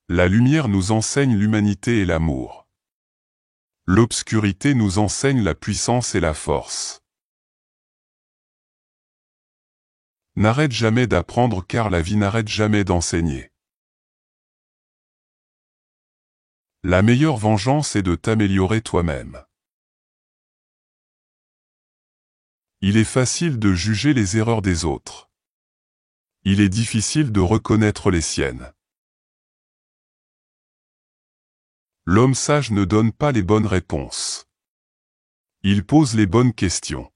La lumière nous enseigne l'humanité et l'amour. L'obscurité nous enseigne la puissance et la force. N'arrête jamais d'apprendre car la vie n'arrête jamais d'enseigner. La meilleure vengeance est de t'améliorer toi-même. Il est facile de juger les erreurs des autres. Il est difficile de reconnaître les siennes. L'homme sage ne donne pas les bonnes réponses. Il pose les bonnes questions.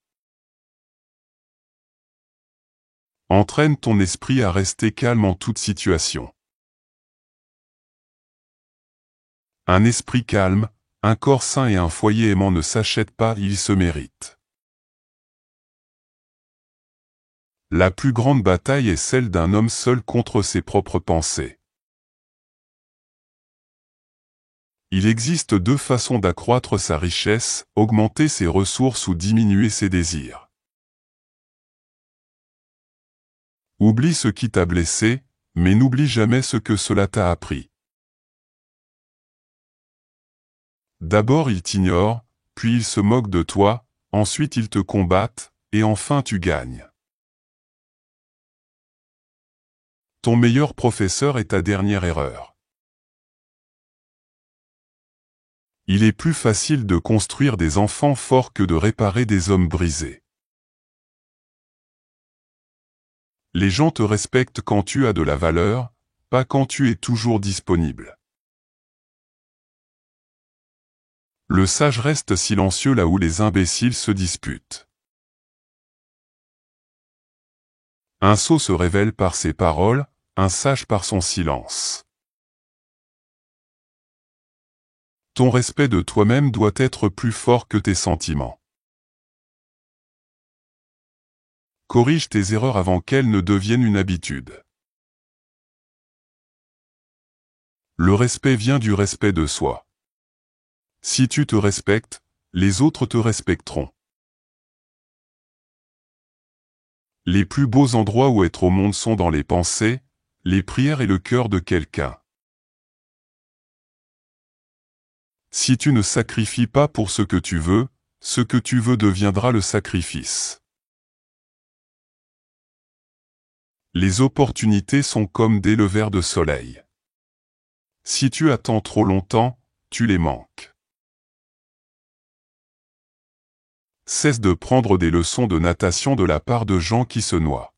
Entraîne ton esprit à rester calme en toute situation. Un esprit calme, un corps sain et un foyer aimant ne s'achètent pas, ils se méritent. La plus grande bataille est celle d'un homme seul contre ses propres pensées. Il existe deux façons d'accroître sa richesse, augmenter ses ressources ou diminuer ses désirs. Oublie ce qui t'a blessé, mais n'oublie jamais ce que cela t'a appris. D'abord ils t'ignorent, puis ils se moquent de toi, ensuite ils te combattent, et enfin tu gagnes. Ton meilleur professeur est ta dernière erreur. Il est plus facile de construire des enfants forts que de réparer des hommes brisés. Les gens te respectent quand tu as de la valeur, pas quand tu es toujours disponible. Le sage reste silencieux là où les imbéciles se disputent. Un sot se révèle par ses paroles, un sage par son silence. Ton respect de toi-même doit être plus fort que tes sentiments. Corrige tes erreurs avant qu'elles ne deviennent une habitude. Le respect vient du respect de soi. Si tu te respectes, les autres te respecteront. Les plus beaux endroits où être au monde sont dans les pensées, les prières et le cœur de quelqu'un. Si tu ne sacrifies pas pour ce que tu veux deviendra le sacrifice. Les opportunités sont comme des levers de soleil. Si tu attends trop longtemps, tu les manques. Cesse de prendre des leçons de natation de la part de gens qui se noient.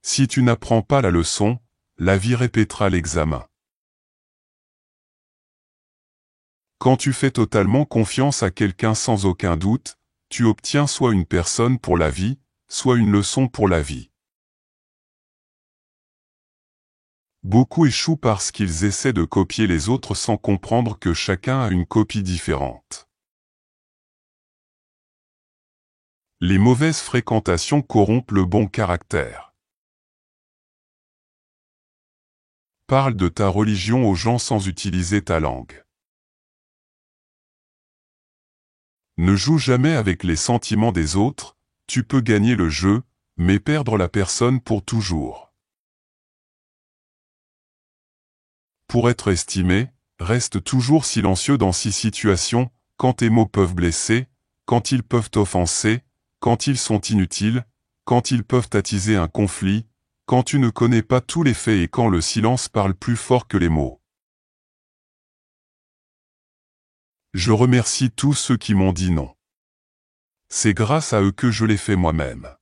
Si tu n'apprends pas la leçon, la vie répétera l'examen. Quand tu fais totalement confiance à quelqu'un sans aucun doute, tu obtiens soit une personne pour la vie, soit une leçon pour la vie. Beaucoup échouent parce qu'ils essaient de copier les autres sans comprendre que chacun a une copie différente. Les mauvaises fréquentations corrompent le bon caractère. Parle de ta religion aux gens sans utiliser ta langue. Ne joue jamais avec les sentiments des autres, tu peux gagner le jeu, mais perdre la personne pour toujours. Pour être estimé, reste toujours silencieux dans 6 situations, quand tes mots peuvent blesser, quand ils peuvent t'offenser, quand ils sont inutiles, quand ils peuvent attiser un conflit, quand tu ne connais pas tous les faits et quand le silence parle plus fort que les mots. Je remercie tous ceux qui m'ont dit non. C'est grâce à eux que je l'ai fait moi-même.